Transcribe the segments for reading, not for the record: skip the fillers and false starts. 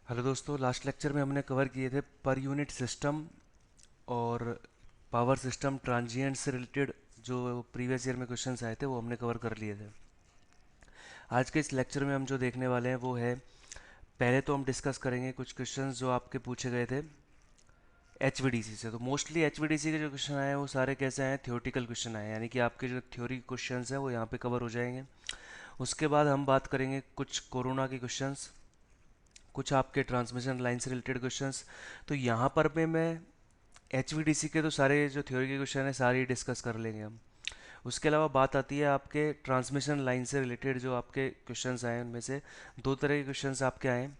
Hello दोस्तों, last lecture में हमने कवर किए थे पर यूनिट सिस्टम और पावर सिस्टम ट्रांजिएंट से रिलेटेड जो प्रीवियस ईयर में क्वेश्चंस आए थे वो हमने कवर कर लिए थे। आज के इस लेक्चर में हम जो देखने वाले हैं वो है, पहले तो हम डिस्कस करेंगे कुछ क्वेश्चंस जो आपके पूछे गए थे एचवीडीसी से। तो मोस्टली एचवीडीसी के जो क्वेश्चन आए हैं वो सारे कैसे आए हैं, थ्योरेटिकल क्वेश्चन आए हैं, यानी कि आपके जो थ्योरी क्वेश्चंस हैं वो यहाँ पे कवर हो जाएंगे। उसके बाद हम बात करेंगे कुछ कोरोना के क्वेश्चंस, कुछ आपके ट्रांसमिशन लाइन से रिलेटेड क्वेश्चंस। तो यहाँ पर भी मैं एचवीडीसी के तो सारे जो थ्योरी के क्वेश्चन है सारे ही डिस्कस कर लेंगे हम। उसके अलावा बात आती है आपके ट्रांसमिशन लाइन से रिलेटेड जो आपके क्वेश्चंस आए हैं उनमें से दो तरह के क्वेश्चंस आपके आए हैं।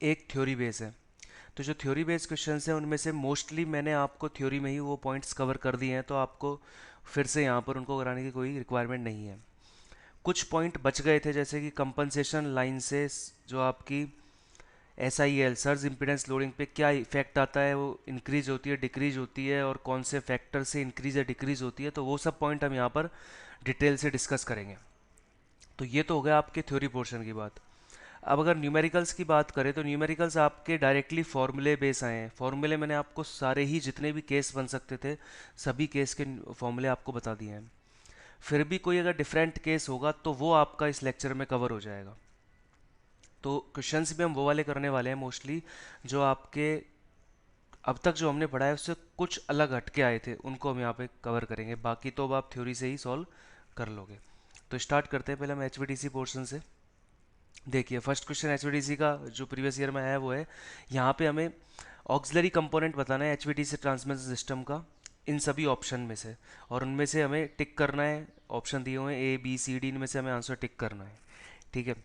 एक थ्योरी बेस है। तो जो थ्योरी बेस्ड क्वेश्चंस हैं उनमें से मोस्टली मैंने आपको थ्योरी में ही वो पॉइंट्स कवर कर दिए हैं, तो आपको फिर से यहाँ पर उनको कराने की कोई रिक्वायरमेंट नहीं है। कुछ पॉइंट बच गए थे, जैसे कि कंपनसेशन लाइन से जो आपकी SIL सर्ज इम्पीडेंस लोडिंग पे क्या इफेक्ट आता है, वो इंक्रीज होती है डिक्रीज होती है और कौन से फैक्टर से इंक्रीज या डिक्रीज होती है, तो वो सब पॉइंट हम यहाँ पर डिटेल से डिस्कस करेंगे। तो ये तो हो गया आपके थ्योरी पोर्शन की बात। अब अगर न्यूमेरिकल्स की बात करें तो न्यूमेरिकल्स आपके डायरेक्टली फॉर्मूले बेस आए हैं। फॉर्मूले मैंने आपको सारे ही जितने भी केस बन सकते थे सभी केस के फॉर्मूले आपको बता दिए हैं। फिर भी कोई अगर डिफरेंट केस होगा तो वो आपका इस लेक्चर में कवर हो जाएगा। तो क्वेश्चंस भी हम वो वाले करने वाले हैं मोस्टली जो आपके अब तक जो हमने पढ़ा है उससे कुछ अलग हटके आए थे, उनको हम यहाँ पे कवर करेंगे। बाकी तो अब आप थ्योरी से ही सॉल्व कर लोगे। तो स्टार्ट करते हैं पहले हम एचवीडीसी पोर्शन से। देखिए फर्स्ट क्वेश्चन एचवीडीसी का जो प्रीवियस ईयर में है वो है, यहाँ पे हमें ऑक्सिलरी कंपोनेंट बताना है एचवीडीसी ट्रांसमिशन सिस्टम का इन सभी ऑप्शन में से, और उनमें से हमें टिक करना है। ऑप्शन दिए हुए हैं A B C D, इनमें से हमें आंसर टिक करना है। ठीक है।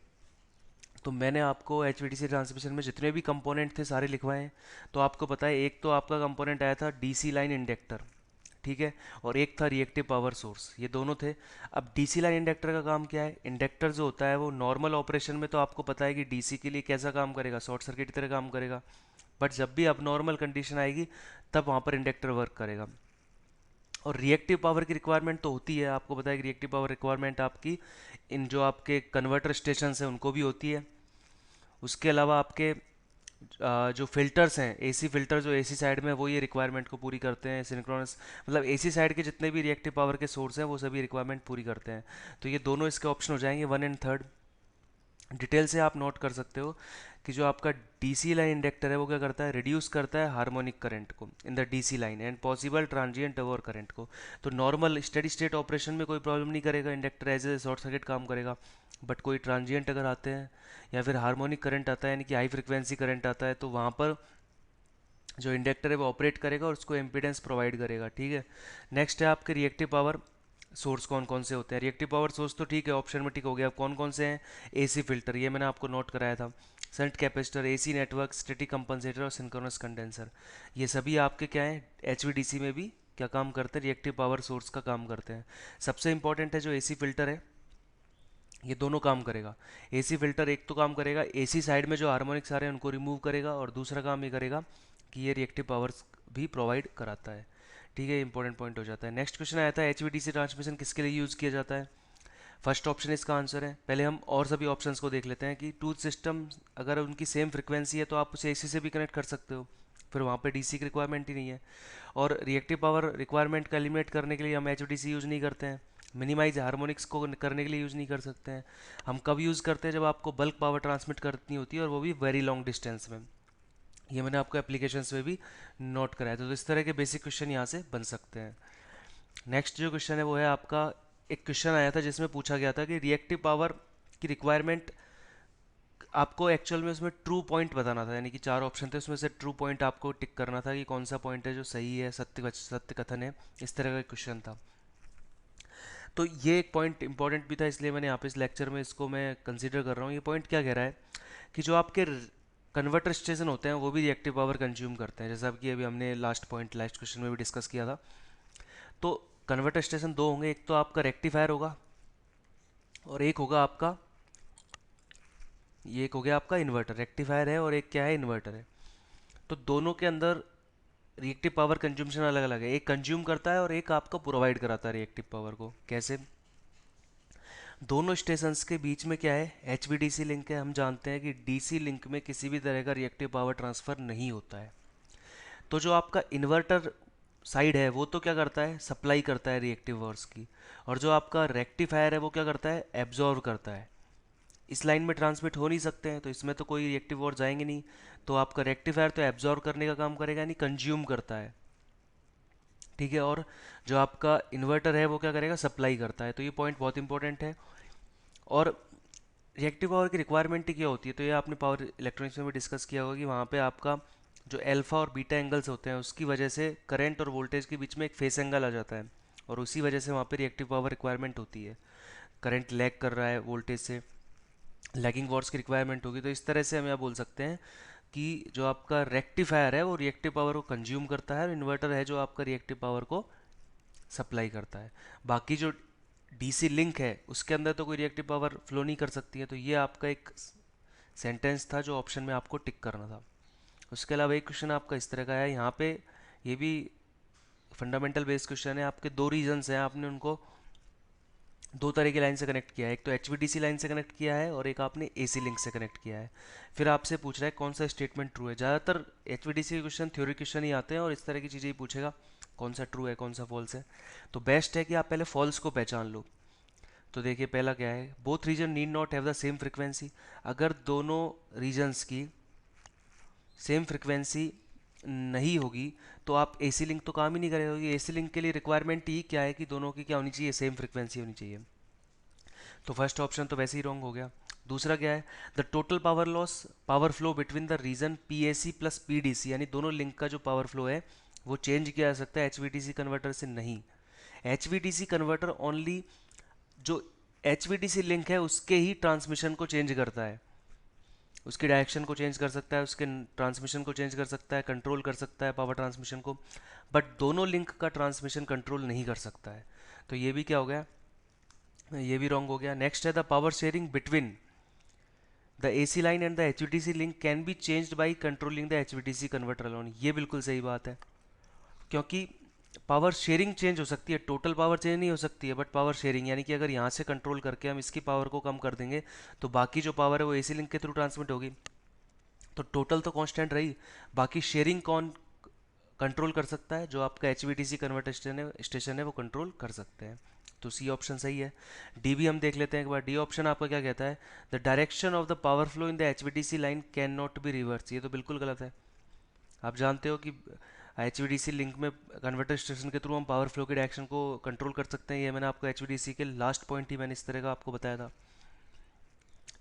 तो मैंने आपको एचवीडीसी ट्रांसमिशन में जितने भी कंपोनेंट थे सारे लिखवाए हैं। तो आपको पता है एक तो आपका कंपोनेंट आया था डीसी लाइन इंडक्टर, ठीक है, और एक था रिएक्टिव पावर सोर्स, ये दोनों थे। अब डीसी लाइन इंडक्टर का काम क्या है, इंडक्टर जो होता है वो नॉर्मल ऑपरेशन में तो आपको पता है कि डीसी के लिए कैसा काम करेगा, शॉर्ट सर्किट की तरह काम करेगा। बट जब भी अब नॉर्मल कंडीशन आएगी तब वहाँ पर इंडक्टर वर्क करेगा। और रिएक्टिव पावर की रिक्वायरमेंट तो होती है, आपको पता है कि रिएक्टिव पावर रिक्वायरमेंट आपकी इन जो आपके कन्वर्टर स्टेशन हैं उनको भी होती है। उसके अलावा आपके जो फिल्टर्स हैं, एसी फिल्टर जो एसी साइड में, वो ये रिक्वायरमेंट को पूरी करते हैं। सिंक्रोनस मतलब एसी साइड के जितने भी रिएक्टिव पावर के सोर्स हैं वो सभी रिक्वायरमेंट पूरी करते हैं। तो ये दोनों इसके ऑप्शन हो जाएंगे, वन एंड थर्ड। डिटेल से आप नोट कर सकते हो कि जो आपका डीसी लाइन इंडक्टर है वो क्या करता है, रिड्यूस करता है हार्मोनिक करंट को in the DC line and possible transient over current को। तो नॉर्मल स्टेडी स्टेट ऑपरेशन में कोई प्रॉब्लम नहीं करेगा, inductor as a short circuit काम करेगा। बट कोई ट्रांजिएंट अगर आते हैं या फिर हार्मोनिक करंट आता है यानी कि हाई फ्रिक्वेंसी करंट आता है, तो वहाँ पर जो इंडक्टर है वो ऑपरेट करेगा और उसको एम्पीडेंस प्रोवाइड करेगा। ठीक है। नेक्स्ट है आपके रिएक्टिव पावर सोर्स कौन कौन से होते हैं। रिएक्टिव पावर सोर्स तो ठीक है, ऑप्शन में ठीक हो गया। अब कौन कौन से हैं, एसी फिल्टर, ये मैंने आपको नोट कराया था, shunt capacitor, AC network, static compensator और सिंक्रोनस कंडेंसर, ये सभी आपके क्या हैं एचवीडीसी में भी क्या काम करते हैं, रिएक्टिव पावर सोर्स का काम करते हैं। सबसे इंपॉर्टेंट है जो एसी फिल्टर है, ये दोनों काम करेगा। एसी फिल्टर एक तो काम करेगा एसी साइड में जो हार्मोनिक्स आ रहे हैं उनको रिमूव करेगा, और दूसरा काम ये करेगा कि ये रिएक्टिव पावर्स भी प्रोवाइड कराता है। ठीक है, इंपॉर्टेंट पॉइंट हो जाता है। नेक्स्ट क्वेश्चन आया था एचवीडीसी ट्रांसमिशन किसके लिए यूज़ किया जाता है। फर्स्ट ऑप्शन इसका आंसर है। पहले हम और सभी ऑप्शंस को देख लेते हैं कि टूथ सिस्टम अगर उनकी सेम फ्रिक्वेंसी है तो आप उसे एसी से भी कनेक्ट कर सकते हो, फिर वहाँ पे डीसी की रिक्वायरमेंट ही नहीं है। और रिएक्टिव पावर रिक्वायरमेंट का एलिमिनेट करने के लिए हम एचवीडीसी यूज़ नहीं करते हैं। मिनिमाइज हार्मोनिक्स को करने के लिए यूज़ नहीं कर सकते हैं। हम कब यूज़ करते हैं, जब आपको बल्क पावर ट्रांसमिट करनी होती है और वो भी वेरी लॉन्ग डिस्टेंस में। ये मैंने आपको एप्लीकेशंस में भी नोट कराया था। तो इस तरह के बेसिक क्वेश्चन यहाँ से बन सकते हैं। नेक्स्ट जो क्वेश्चन है वो है आपका, एक क्वेश्चन आया था जिसमें पूछा गया था कि रिएक्टिव पावर की रिक्वायरमेंट आपको एक्चुअल में उसमें ट्रू पॉइंट बताना था, यानी कि चार ऑप्शन थे उसमें से ट्रू पॉइंट आपको टिक करना था कि कौन सा पॉइंट है जो सही है, सत्य कथन है। इस तरह का क्वेश्चन था। तो ये एक पॉइंट इंपॉर्टेंट भी था, इसलिए मैंने यहाँ पे इस लेक्चर में इसको मैं कंसीडर कर रहा हूँ। ये पॉइंट क्या कह रहा है कि जो आपके कन्वर्टर स्टेशन होते हैं वो भी रिएक्टिव पावर कंज्यूम करते हैं, जैसा कि अभी हमने लास्ट क्वेश्चन में भी डिस्कस किया था। तो कन्वर्टर स्टेशन दो होंगे, एक तो आपका रेक्टिफायर होगा और एक होगा आपका, ये एक हो गया आपका इन्वर्टर। रेक्टिफायर है और एक क्या है, इन्वर्टर है। तो दोनों के अंदर रिएक्टिव पावर कंज्यूमशन अलग अलग है, एक कंज्यूम करता है और एक आपका प्रोवाइड कराता है रिएक्टिव पावर को। कैसे, दोनों स्टेशंस के बीच में क्या है, एचवीडीसी लिंक है। हम जानते हैं कि डीसी लिंक में किसी भी तरह का रिएक्टिव पावर ट्रांसफ़र नहीं होता है। तो जो आपका इन्वर्टर साइड है वो तो क्या करता है, सप्लाई करता है रिएक्टिव पावर्स की, और जो आपका रेक्टिफायर है वो क्या करता है, एब्जॉर्व करता है। इस लाइन में ट्रांसमिट हो नहीं सकते हैं तो इसमें तो कोई रिएक्टिव पावर जाएंगे नहीं। तो आपका रेक्टिफायर तो एब्जॉर्व करने का काम करेगा नहीं, कंज्यूम करता है। ठीक है, और जो आपका इन्वर्टर है वो क्या करेगा, सप्लाई करता है। तो ये पॉइंट बहुत इंपॉर्टेंट है। और रिएक्टिव पावर की रिक्वायरमेंट क्या होती है, तो ये आपने पावर इलेक्ट्रॉनिक्स में भी डिस्कस किया होगा कि वहाँ पे आपका जो अल्फा और बीटा एंगल्स होते हैं उसकी वजह से करंट और वोल्टेज के बीच में एक फेस एंगल आ जाता है, और उसी वजह से वहाँ पे रिएक्टिव पावर रिक्वायरमेंट होती है। करंट लैग कर रहा है वोल्टेज से, लैगिंग वॉट्स की रिक्वायरमेंट होगी। तो इस तरह से हम यह बोल सकते हैं कि जो आपका रेक्टिफायर है वो रिएक्टिव पावर को कंज्यूम करता है, और इन्वर्टर है जो आपका रिएक्टिव पावर को सप्लाई करता है। बाकी जो डीसी लिंक है उसके अंदर तो कोई रिएक्टिव पावर फ्लो नहीं कर सकती है। तो ये आपका एक सेंटेंस था जो ऑप्शन में आपको टिक करना था। उसके अलावा एक क्वेश्चन आपका इस तरह का है यहाँ पे, ये भी फंडामेंटल बेस्ड क्वेश्चन है। आपके दो रीजन्स हैं, आपने उनको दो तरह की लाइन से कनेक्ट किया है, एक तो एचवीडीसी लाइन से कनेक्ट किया है और एक आपने एसी लिंक से कनेक्ट किया है। फिर आपसे पूछ रहा है कौन सा स्टेटमेंट ट्रू है। ज़्यादातर एचवीडीसी के क्वेश्चन थ्योरी क्वेश्चन ही आते हैं और इस तरह की चीज़ें ही पूछेगा, कौन सा ट्रू है कौन सा फॉल्स है। तो बेस्ट है कि आप पहले फॉल्स को पहचान लो। तो देखिए पहला क्या है, both region need not have the same frequency. अगर दोनों रीजन्स की सेम फ्रिक्वेंसी नहीं होगी तो आप एसी लिंक तो काम ही नहीं करेगा, क्योंकि एसी लिंक के लिए रिक्वायरमेंट ही क्या है कि दोनों की क्या होनी चाहिए, सेम फ्रिक्वेंसी होनी चाहिए। तो फर्स्ट ऑप्शन तो वैसे ही रॉन्ग हो गया। दूसरा क्या है, the total power loss power flow between the region PAC plus PDC, यानी दोनों लिंक का जो पावर फ्लो है वो चेंज किया जा सकता है, एचवीडीसी कन्वर्टर से नहीं। एचवीडीसी कन्वर्टर ओनली जो एचवीडीसी लिंक है उसके ही ट्रांसमिशन को चेंज करता है, उसकी डायरेक्शन को चेंज कर सकता है, उसके ट्रांसमिशन को चेंज कर सकता है, कंट्रोल कर सकता है पावर ट्रांसमिशन को, बट दोनों लिंक का ट्रांसमिशन कंट्रोल नहीं कर सकता है। तो ये भी क्या हो गया, ये भी रॉन्ग हो गया। नेक्स्ट है the power sharing between the AC line and the HVDC link can be changed by controlling the HVDC converter alone. ये बिल्कुल सही बात है, क्योंकि पावर शेयरिंग चेंज हो सकती है, टोटल पावर चेंज नहीं हो सकती है, बट पावर शेयरिंग यानी कि अगर यहाँ से कंट्रोल करके हम इसकी पावर को कम कर देंगे तो बाकी जो पावर है वो एसी लिंक के थ्रू ट्रांसमिट होगी। तो टोटल तो कांस्टेंट रही, बाकी शेयरिंग कौन कंट्रोल कर सकता है, जो आपका एच वी कन्वर्टर स्टेशन है वो कंट्रोल कर सकते हैं। तो सी ऑप्शन सही है। डी भी हम देख लेते हैं एक बार। डी ऑप्शन आपका क्या कहता है, the direction of the power flow in the H line can not be reverse. ये तो बिल्कुल गलत है। आप जानते हो कि एच लिंक में कन्वर्टर स्टेशन के थ्रू हम पावर फ्लो के डायरेक्शन को कंट्रोल कर सकते हैं। ये मैंने आपको एच के लास्ट पॉइंट ही मैंने इस तरह का आपको बताया था।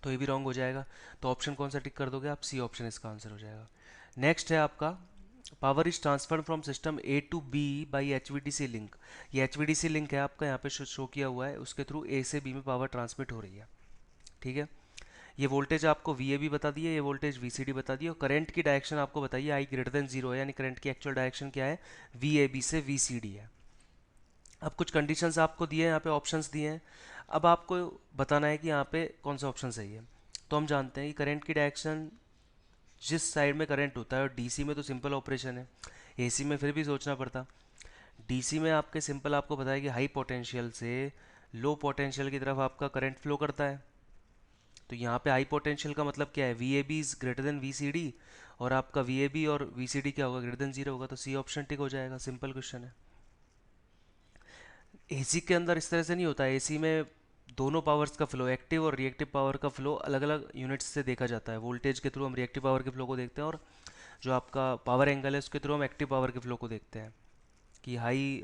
तो ये भी रॉन्ग हो जाएगा। तो ऑप्शन कौन सा टिक कर दोगे आप, सी ऑप्शन इसका आंसर हो जाएगा। नेक्स्ट है आपका, power is transferred from system A to B by HVDC link. ये एचवीडीसी लिंक है आपका, यहाँ पे शो किया हुआ है, उसके थ्रू ए से बी में पावर ट्रांसमिट हो रही है। ठीक है, ये वोल्टेज आपको वी ए बी बता दिए, ये वोल्टेज वी सी डी बता दिए, और करंट की डायरेक्शन आपको बताइए आई ग्रेटर देन जीरो है, यानी करंट की एक्चुअल डायरेक्शन क्या है, वी ए बी से वी सी डी है। अब कुछ कंडीशंस आपको दिए हैं, यहाँ पे ऑप्शंस दिए हैं। अब आपको बताना है कि यहाँ पे कौन सा ऑप्शन सही है। तो हम जानते हैं कि करंट की डायरेक्शन जिस साइड में करंट होता है, और डीसी में तो सिंपल ऑपरेशन है, एसी में फिर भी सोचना पड़ता। डीसी में आपके सिंपल आपको पता है कि हाई पोटेंशियल से लो पोटेंशियल की तरफ आपका करंट फ्लो करता है। तो यहाँ पे हाई पोटेंशियल का मतलब क्या है, V A B is greater than V C D, और आपका वी ए बी और वी सी डी क्या होगा, ग्रेटर देन जीरो होगा। तो सी ऑप्शन टिक हो जाएगा, सिंपल क्वेश्चन है। एसी के अंदर इस तरह से नहीं होता है, एसी में दोनों पावर्स का फ्लो, एक्टिव और रिएक्टिव पावर का फ्लो अलग अलग यूनिट्स से देखा जाता है। वोल्टेज के थ्रू हम रिएक्टिव पावर के फ्लो को देखते हैं, और जो आपका पावर एंगल है उसके थ्रू हम एक्टिव पावर के फ्लो को देखते हैं। कि हाई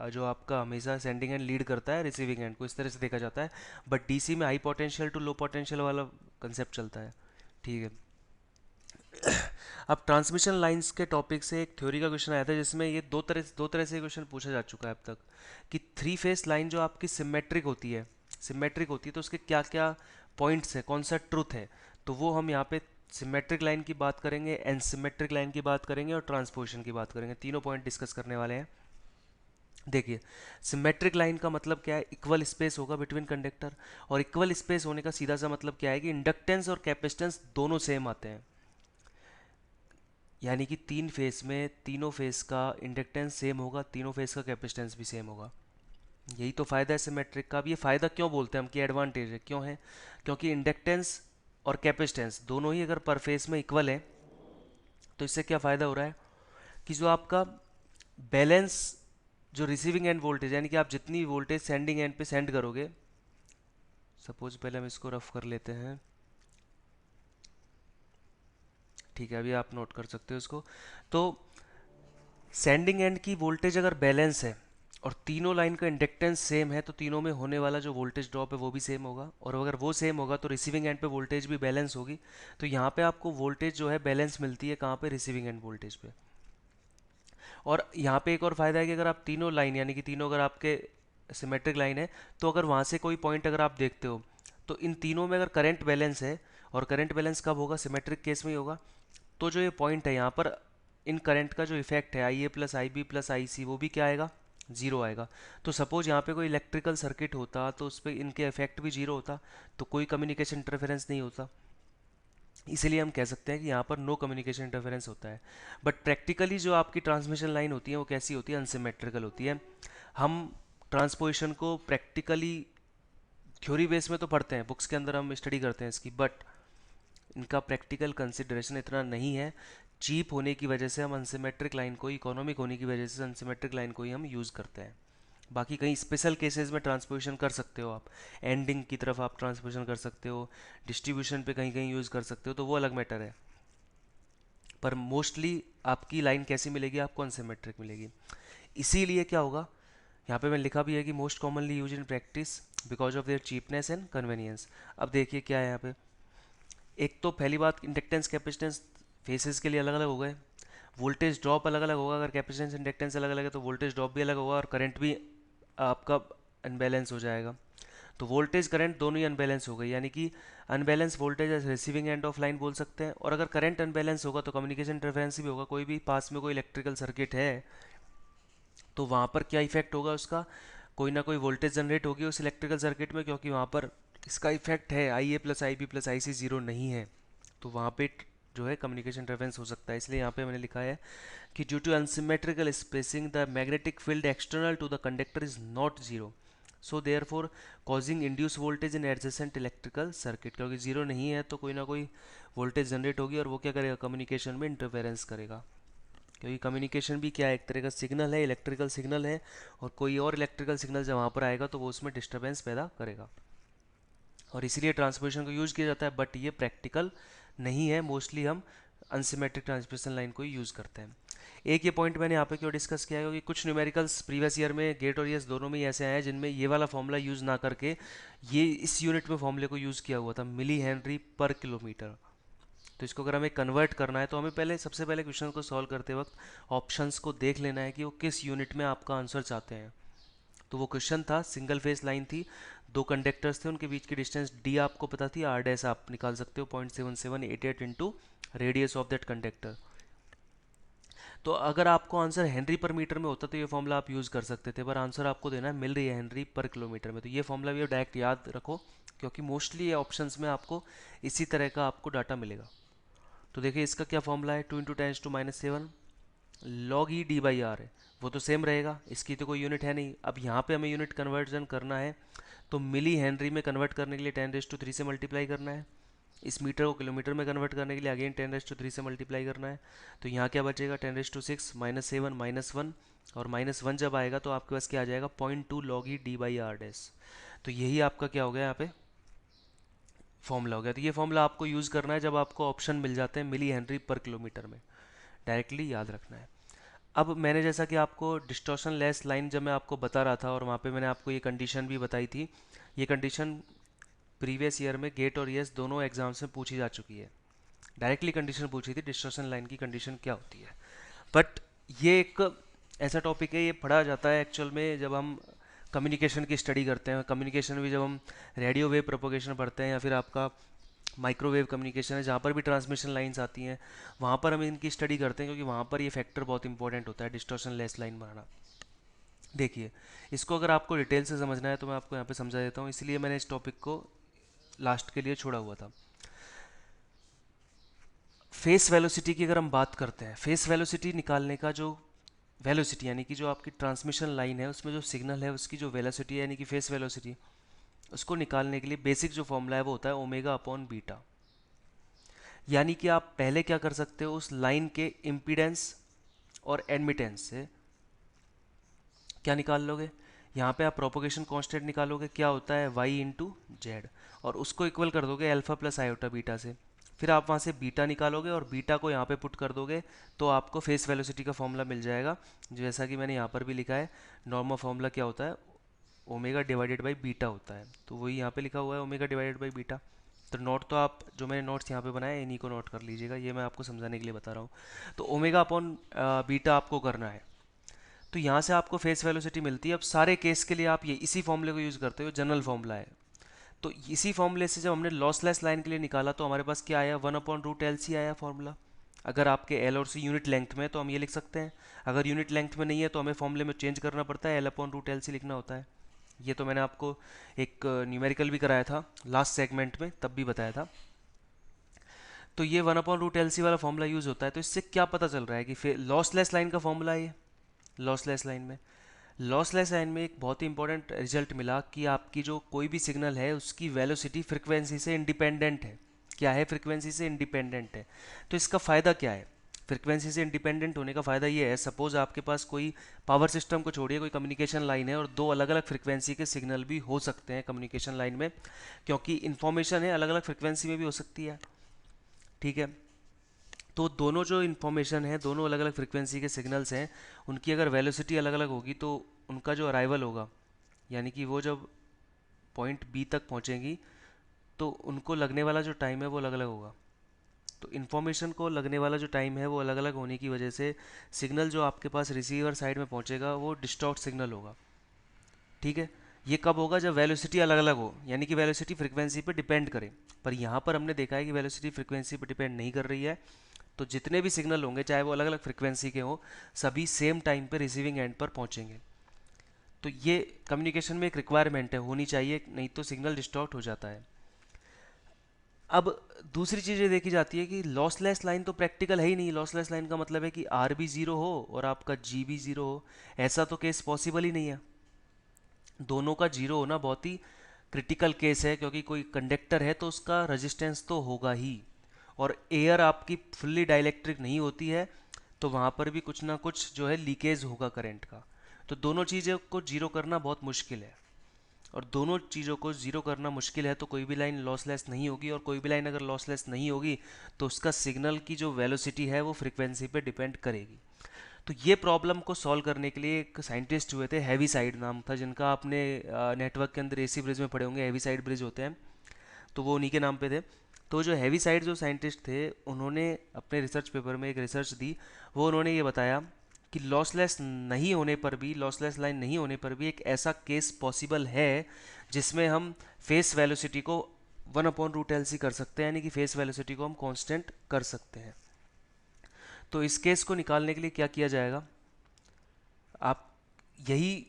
जो आपका हमेशा सेंडिंग एंड लीड करता है रिसीविंग एंड को, इस तरह से देखा जाता है। बट डीसी में high potential to low potential वाला कंसेप्ट चलता है। ठीक है, अब ट्रांसमिशन लाइंस के टॉपिक से एक थ्योरी का क्वेश्चन आया था जिसमें ये दो तरह से क्वेश्चन पूछा जा चुका है अब तक, कि थ्री फेस लाइन जो आपकी सिमेट्रिक होती है तो उसके क्या क्या पॉइंट्स है, कौन सा ट्रुथ है। तो वो हम यहाँ पे सिमेट्रिक लाइन की बात करेंगे, एनसिमेट्रिक लाइन की बात करेंगे, और ट्रांसपोजिशन की बात करेंगे। तीनों पॉइंट डिस्कस करने वाले हैं। देखिए, सिमेट्रिक लाइन का मतलब क्या है, इक्वल स्पेस होगा बिटवीन कंडक्टर, और इक्वल स्पेस होने का सीधा सा मतलब क्या है कि इंडक्टेंस और कैपेसिटेंस दोनों सेम आते हैं। यानी कि तीन फेस का इंडक्टेंस सेम होगा, तीनों फेस का कैपेसिटेंस भी सेम होगा। यही तो फ़ायदा है सिमेट्रिक का। अब ये फ़ायदा क्यों बोलते हैं हम कि एडवांटेज है, क्यों है? क्योंकि इंडक्टेंस और कैपेसिटेंस दोनों ही अगर पर फेस में इक्वल है, तो इससे क्या फ़ायदा हो रहा है कि जो आपका बैलेंस, जो रिसीविंग एंड वोल्टेज, यानी कि आप जितनी वोल्टेज सेंडिंग एंड पे सेंड करोगे, सपोज पहले हम इसको रफ कर लेते हैं, ठीक है, अभी आप नोट कर सकते हो इसको। तो सेंडिंग एंड की वोल्टेज अगर बैलेंस है और तीनों लाइन का इंडक्टेंस सेम है, तो तीनों में होने वाला जो वोल्टेज ड्रॉप है वो भी सेम होगा, और अगर वो सेम होगा तो रिसीविंग एंड पे वोल्टेज भी बैलेंस होगी। तो यहाँ पे आपको वोल्टेज जो है बैलेंस मिलती है कहाँ पे? रिसीविंग एंड वोल्टेज पे। और यहाँ पे एक और फायदा है कि अगर आप तीनों लाइन, यानी कि तीनों अगर आपके सिमेट्रिक लाइन है, तो अगर वहाँ से कोई पॉइंट अगर आप देखते हो, तो इन तीनों में अगर करंट बैलेंस है, और करंट बैलेंस कब होगा? सिमेट्रिक केस में ही होगा। तो जो ये पॉइंट है यहाँ पर, इन करंट का जो इफेक्ट है आई ए प्लस आई बी प्लस आई सी, वो भी क्या आएगा? जीरो आएगा। तो सपोज यहाँ पे कोई इलेक्ट्रिकल सर्किट होता तो उस पर इनके इफेक्ट भी जीरो होता, तो कोई कम्युनिकेशन इंटरफेरेंस नहीं होता। इसीलिए हम कह सकते हैं कि यहाँ पर नो कम्युनिकेशन इंटरफेरेंस होता है। बट प्रैक्टिकली जो आपकी ट्रांसमिशन लाइन होती है वो कैसी होती है? अनसिमेट्रिकल होती है। हम ट्रांसपोजिशन को प्रैक्टिकली थ्योरी बेस में तो पढ़ते हैं, बुक्स के अंदर हम स्टडी करते हैं इसकी, बट इनका प्रैक्टिकल कंसिडरेशन इतना नहीं है। चीप होने की वजह से हम अनसिमेट्रिक लाइन को, इकोनॉमिक होने की वजह से अनसिमेट्रिक लाइन को ही हम यूज़ करते हैं। बाकी कई स्पेशल केसेस में ट्रांसपोजिशन कर सकते हो आप, एंडिंग की तरफ आप ट्रांसपोजिशन कर सकते हो, डिस्ट्रीब्यूशन पे कहीं कहीं यूज़ कर सकते हो, तो वो अलग मैटर है। पर मोस्टली आपकी लाइन कैसी मिलेगी? आपको अनसिमेट्रिक मिलेगी। इसीलिए क्या होगा, यहाँ पे मैं लिखा भी है कि most commonly use in practice because of their cheapness and convenience. अब देखिए क्या है यहाँ पे। एक तो पहली बात, इंडक्टेंस कैपेसिटेंस फेसेस के लिए अलग अलग हो गए, वोल्टेज ड्रॉप अलग अलग होगा। अगर कैपेसिटेंस इंडक्टेंस अलग अलग है तो वोल्टेज ड्रॉप भी अलग होगा, और करंट भी आपका अनबैलेंस हो जाएगा। तो वोल्टेज करंट दोनों ही अनबैलेंस हो गई, यानी कि unbalance voltage as receiving end of line बोल सकते हैं। और अगर करंट अनबैलेंस होगा तो कम्युनिकेशन इंटरफेरेंस भी होगा। कोई भी पास में कोई इलेक्ट्रिकल सर्किट है तो वहाँ पर क्या इफेक्ट होगा उसका? कोई ना कोई वोल्टेज जनरेट होगी उस इलेक्ट्रिकल सर्किट में, क्योंकि वहाँ पर इसका इफेक्ट है आई ए प्लस आई बी प्लस आई सी जीरो नहीं है, तो वहाँ पे जो है कम्युनिकेशन इंटरफेरेंस हो सकता है। इसलिए यहाँ पे मैंने लिखा है कि due to unsymmetrical spacing the magnetic field external to the conductor is not zero, so therefore causing induce voltage in adjacent electrical circuit. क्योंकि जीरो नहीं है तो कोई ना कोई वोल्टेज जनरेट होगी, और वो क्या करेगा? कम्युनिकेशन में इंटरफेरेंस करेगा। क्योंकि कम्युनिकेशन भी क्या है? एक तरह का सिग्नल है, इलेक्ट्रिकल सिग्नल है, और कोई और इलेक्ट्रिकल सिग्नल जब वहाँ पर आएगा तो वो उसमें डिस्टरबेंस पैदा करेगा, और इसीलिए ट्रांसमिशन को यूज़ किया जाता है। बट ये प्रैक्टिकल नहीं है, मोस्टली हम अनसिमेट्रिक ट्रांसमिशन लाइन को ही यूज़ करते हैं। एक ये पॉइंट मैंने यहाँ पे क्यों डिस्कस किया है, क्योंकि कुछ न्यूमेरिकल्स प्रीवियस ईयर में गेट और यस दोनों में ही ऐसे आए हैं जिनमें ये वाला फॉर्मूला यूज़ ना करके ये इस यूनिट में फॉर्मूले को यूज़ किया हुआ था, मिली हेनरी पर किलोमीटर। तो इसको अगर हमें कन्वर्ट करना है तो हमें पहले, सबसे पहले क्वेश्चन को सॉल्व करते वक्त ऑप्शंस को देख लेना है कि वो किस यूनिट में आपका आंसर चाहते हैं। तो वो क्वेश्चन था, सिंगल फेस लाइन थी, दो कंडक्टर्स थे, उनके बीच की डिस्टेंस डी आपको पता थी, आर डैश आप निकाल सकते हो 0.7788 into radius of that conductor. तो अगर आपको आंसर हेनरी पर मीटर में होता तो ये फॉर्मूला आप यूज़ कर सकते थे, पर आंसर आपको देना है, मिल रही है हेनरी पर किलोमीटर में, तो ये फॉर्मूला भी डायरेक्ट याद रखो, क्योंकि मोस्टली ये ऑप्शंस में आपको इसी तरह का आपको डाटा मिलेगा। तो देखिए इसका क्या फॉर्मूला है, 2 × 10⁻⁷ log e D by R है, वो तो सेम रहेगा, इसकी तो कोई यूनिट है नहीं। अब यहाँ पे हमें यूनिट कन्वर्जन करना है, तो मिली हेनरी में कन्वर्ट करने के लिए 10⁻³ से मल्टीप्लाई करना है, इस मीटर को किलोमीटर में कन्वर्ट करने के लिए अगेन 10⁻³ से मल्टीप्लाई करना है। तो यहाँ क्या बचेगा? 10⁻⁶ -7 -1, और -1 जब आएगा तो आपके पास क्या आ जाएगा? 0.2 log e D by R dash. तो यही आपका क्या हो गया यहाँ पे फॉर्मूला हो गया। तो ये फॉर्मूला आपको यूज़ करना है जब आपको ऑप्शन मिल जाते हैं मिली हेनरी पर किलोमीटर में, डायरेक्टली याद रखना है। अब मैंने जैसा कि आपको डिस्टॉर्शन लेस लाइन जब मैं आपको बता रहा था, और वहाँ पे मैंने आपको ये कंडीशन भी बताई थी, ये कंडीशन प्रीवियस ईयर में गेट और यस दोनों एग्जाम्स में पूछी जा चुकी है। डायरेक्टली कंडीशन पूछी थी डिस्टॉर्शन लाइन की कंडीशन क्या होती है। बट ये एक ऐसा टॉपिक है, ये पढ़ा जाता है एक्चुअल में जब हम कम्युनिकेशन की स्टडी करते हैं। कम्युनिकेशन में जब हम रेडियो वेव प्रोपोगेशन पढ़ते हैं, या फिर आपका माइक्रोवेव कम्युनिकेशन है जहाँ पर भी ट्रांसमिशन लाइंस आती हैं, वहाँ पर हम इनकी स्टडी करते हैं, क्योंकि वहाँ पर ये फैक्टर बहुत इंपॉर्टेंट होता है, डिस्टॉर्शन लेस लाइन बनाना। देखिए, इसको अगर आपको डिटेल से समझना है तो मैं आपको यहाँ पे समझा देता हूँ, इसलिए मैंने इस टॉपिक को लास्ट के लिए छोड़ा हुआ था। फेस वेलोसिटी की अगर हम बात करते हैं, फेस वेलोसिटी निकालने का जो वेलोसिटी यानी कि जो आपकी ट्रांसमिशन लाइन है उसमें जो सिग्नल है उसकी जो वेलोसिटी है यानी कि फेस वेलोसिटी, उसको निकालने के लिए बेसिक जो फॉर्मूला है वो होता है ओमेगा अपॉन बीटा। यानी कि आप पहले क्या कर सकते हो, उस लाइन के इम्पीडेंस और एडमिटेंस से क्या निकाल लोगे, यहाँ पे आप प्रोपोगेशन कांस्टेंट निकालोगे, क्या होता है वाई इंटू जेड, और उसको इक्वल कर दोगे अल्फा प्लस आयोटा बीटा से। फिर आप वहाँ से बीटा निकालोगे और बीटा को यहाँ पे पुट कर दोगे, तो आपको फेस वेलोसिटी का फॉर्मूला मिल जाएगा, जैसा कि मैंने यहाँ पर भी लिखा है। नॉर्मल फॉर्मूला क्या होता है, ओमेगा डिवाइडेड बाई बीटा होता है, तो वही यहाँ पे लिखा हुआ है ओमेगा डिवाइडेड बाई बीटा। तो नोट तो आप जो मैंने नोट्स यहाँ पे बनाए इन्हीं को नोट कर लीजिएगा, ये मैं आपको समझाने के लिए बता रहा हूँ। तो ओमेगा अपॉन बीटा आपको करना है, तो यहाँ से आपको फेस वेलोसिटी मिलती है। अब सारे केस के लिए आप ये इसी फॉर्मूले को यूज़ करते हो, जनरल फॉर्मूला है। तो इसी फॉर्मूले से जब हमने लॉसलेस लाइन के लिए निकाला तो हमारे पास क्या आया, 1/√LC आया फॉर्मूला। अगर आपके एल और सी यूनिट लेंथ में है तो हम ये लिख सकते हैं, अगर यूनिट लेंथ में नहीं है तो हमें फॉर्मूले में चेंज करना पड़ता है, L/√LC लिखना होता है। ये तो मैंने आपको एक न्यूमेरिकल भी कराया था लास्ट सेगमेंट में, तब भी बताया था। तो ये 1/√LC वाला फॉर्मूला यूज़ होता है। तो इससे क्या पता चल रहा है कि लॉसलेस लाइन का फॉर्मूला है ये। लॉसलेस लाइन में, लॉसलेस लाइन में एक बहुत ही इंपॉर्टेंट रिजल्ट मिला कि आपकी जो कोई भी सिग्नल है उसकी वेलोसिटी फ्रिक्वेंसी से इंडिपेंडेंट है। क्या है, फ्रिक्वेंसी से इंडिपेंडेंट है। तो इसका फ़ायदा क्या है, फ्रिक्वेंसी से इंडिपेंडेंट होने का फ़ायदा ये है, सपोज आपके पास कोई पावर सिस्टम को छोड़िए, कोई कम्युनिकेशन लाइन है और दो अलग अलग फ्रिक्वेंसी के सिग्नल भी हो सकते हैं कम्युनिकेशन लाइन में, क्योंकि इन्फॉर्मेशन है अलग अलग फ्रिक्वेंसी में भी हो सकती है। ठीक है, तो दोनों जो इन्फॉर्मेशन है, दोनों अलग अलग फ्रिक्वेंसी के सिग्नल्स हैं, उनकी अगर वेलोसिटी अलग अलग होगी तो उनका जो अराइवल होगा, यानी कि वो जब पॉइंट बी तक पहुंचेंगी तो उनको लगने वाला जो टाइम है वो अलग अलग होगा। तो इन्फॉर्मेशन को लगने वाला जो टाइम है वो अलग अलग होने की वजह से सिग्नल जो आपके पास रिसीवर साइड में पहुंचेगा वो डिस्टॉर्ट सिग्नल होगा। ठीक है, ये कब होगा, जब वेलोसिटी अलग अलग हो, यानी कि वेलोसिटी फ्रिक्वेंसी पे डिपेंड करे। पर यहाँ पर हमने देखा है कि वेलोसिटी फ्रिक्वेंसी पे डिपेंड नहीं कर रही है। तो जितने भी सिग्नल होंगे चाहे वो अलग अलग फ्रिक्वेंसी के हों, सभी सेम टाइम पे रिसीविंग एंड पर पहुंचेंगे। तो ये कम्युनिकेशन में एक रिक्वायरमेंट है, होनी चाहिए, नहीं तो सिग्नल डिस्टॉर्ट हो जाता है। अब दूसरी चीज़ ये देखी जाती है कि लॉसलेस लाइन तो प्रैक्टिकल है ही नहीं। लॉसलेस लाइन का मतलब है कि आर भी ज़ीरो हो और आपका जी भी ज़ीरो हो, ऐसा तो केस पॉसिबल ही नहीं है। दोनों का जीरो होना बहुत ही क्रिटिकल केस है, क्योंकि कोई कंडक्टर है तो उसका रेजिस्टेंस तो होगा ही, और एयर आपकी फुल्ली डाइलेक्ट्रिक नहीं होती है, तो वहाँ पर भी कुछ ना कुछ जो है लीकेज होगा करंट का। तो दोनों चीज़ों को जीरो करना बहुत मुश्किल है, और दोनों चीज़ों को जीरो करना मुश्किल है तो कोई भी लाइन लॉसलेस नहीं होगी, और कोई भी लाइन अगर लॉसलेस नहीं होगी तो उसका सिग्नल की जो वेलोसिटी है वो फ्रिक्वेंसी पे डिपेंड करेगी। तो ये प्रॉब्लम को सॉल्व करने के लिए एक साइंटिस्ट हुए थे, हैवी साइड नाम था, जिनका आपने नेटवर्क के अंदर एसी ब्रिज में पढ़े होंगे, हैवी साइड ब्रिज होते हैं, तो वो उन्हीं के नाम पे थे। तो जो हैवी साइड जो साइंटिस्ट थे, उन्होंने अपने रिसर्च पेपर में एक रिसर्च दी, वो उन्होंने ये बताया कि लॉसलेस नहीं होने पर भी, लॉसलेस लाइन नहीं होने पर भी एक ऐसा केस पॉसिबल है जिसमें हम फेस वेलोसिटी को 1/√LC कर सकते हैं, यानी कि फेस वेलोसिटी को हम कांस्टेंट कर सकते हैं। तो इस केस को निकालने के लिए क्या किया जाएगा, आप यही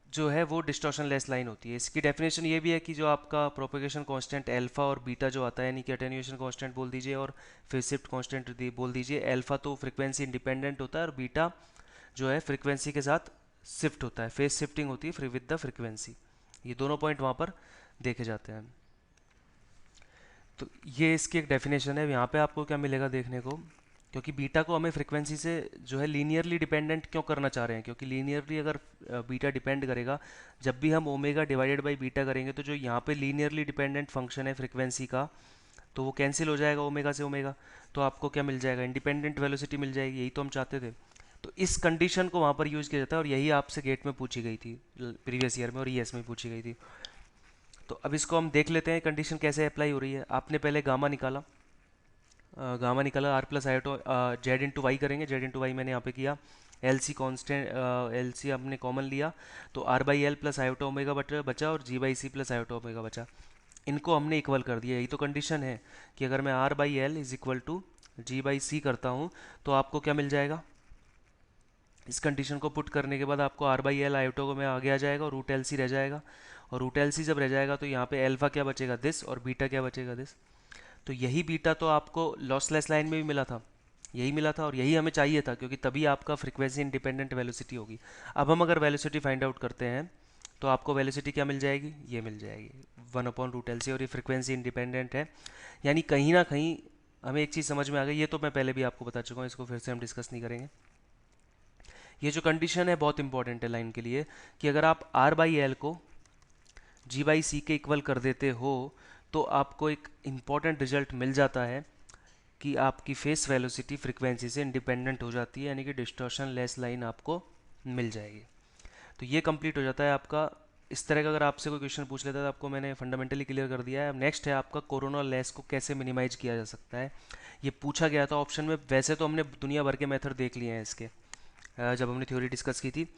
जो है वो डिस्टॉर्शन लेस लाइन होती है। इसकी डेफिनेशन ये भी है कि जो आपका प्रोपेगेशन कांस्टेंट अल्फा और बीटा जो आता है, यानी कि अटेन्यूएशन कांस्टेंट बोल दीजिए और फेज शिफ्ट कांस्टेंट बोल दीजिए। अल्फा तो फ्रीक्वेंसी इंडिपेंडेंट होता है और बीटा जो है फ्रीक्वेंसी के साथ शिफ्ट होता है, फेज शिफ्टिंग होती है विद द फ्रीक्वेंसी। ये दोनों पॉइंट वहाँ पर देखे जाते हैं। तो ये इसकी एक डेफिनेशन है। यहाँ पे आपको क्या मिलेगा देखने को, क्योंकि बीटा को हमें फ्रिक्वेंसी से जो है लीनियरली डिपेंडेंट क्यों करना चाह रहे हैं, क्योंकि लीनियरली अगर बीटा डिपेंड करेगा, जब भी हम ओमेगा डिवाइडेड बाई बीटा करेंगे तो जो यहाँ पे लीनियरली डिपेंडेंट फंक्शन है फ्रिक्वेंसी का, तो वो कैंसिल हो जाएगा ओमेगा से ओमेगा, तो आपको क्या मिल जाएगा, इंडिपेंडेंट वेलोसिटी मिल जाएगी। यही तो हम चाहते थे। तो इस कंडीशन को वहाँ पर यूज़ किया जाता है, और यही आपसे गेट में पूछी गई थी प्रीवियस ईयर में, और ईएस में पूछी गई थी। तो अब इसको हम देख लेते हैं कंडीशन कैसे अप्लाई हो रही है। आपने पहले गामा निकाला, गामा निकाला, R plus iota Z into Y करेंगे, जेड इंटू वाई मैंने यहाँ पे किया। L C constant, L C हमने कॉमन लिया, तो R by L plus iota omega बचा और G by C plus iota omega बचा। इनको हमने इक्वल कर दिया। यही तो कंडीशन है कि अगर मैं R by L is equal to G by C करता हूँ तो आपको क्या मिल जाएगा। इस कंडीशन को पुट करने के बाद आपको आर बाई एल आयोटो को में आगे आ जाएगा और रूट एल सी रह जाएगा, और रूट एल सी जब रह जाएगा तो यहाँ पे एल्फा क्या बचेगा, दिस, और बीटा क्या बचेगा, दिस। तो यही बीटा तो आपको लॉसलेस लाइन में भी मिला था, यही मिला था और यही हमें चाहिए था, क्योंकि तभी आपका फ्रीक्वेंसी इंडिपेंडेंट वेलोसिटी होगी। अब हम अगर वेलोसिटी फाइंड आउट करते हैं तो आपको वेलोसिटी क्या मिल जाएगी, ये मिल जाएगी 1/√L C, और ये फ्रीक्वेंसी इंडिपेंडेंट है। यानी कहीं ना कहीं हमें एक चीज़ समझ में आ गई, ये तो मैं पहले भी आपको बता चुका हूँ, इसको फिर से हम डिस्कस नहीं करेंगे। ये जो कंडीशन है बहुत इंपॉर्टेंट है लाइन के लिए, कि अगर आप R/L को G/C के इक्वल कर देते हो तो आपको एक इम्पॉर्टेंट रिजल्ट मिल जाता है कि आपकी फेस वेलोसिटी फ्रीक्वेंसी से इंडिपेंडेंट हो जाती है, यानी कि डिस्टॉर्शन लेस लाइन आपको मिल जाएगी। तो ये कंप्लीट हो जाता है आपका। इस तरह का अगर आपसे कोई क्वेश्चन पूछ लेता है तो आपको मैंने फंडामेंटली क्लियर कर दिया है। अब नेक्स्ट है आपका कोरोना लॉस को कैसे मिनिमाइज किया जा सकता है। ये पूछा गया था ऑप्शन में। वैसे तो हमने दुनिया भर के मेथड देख लिए हैं इसके, जब हमने थ्योरी डिस्कस की थी।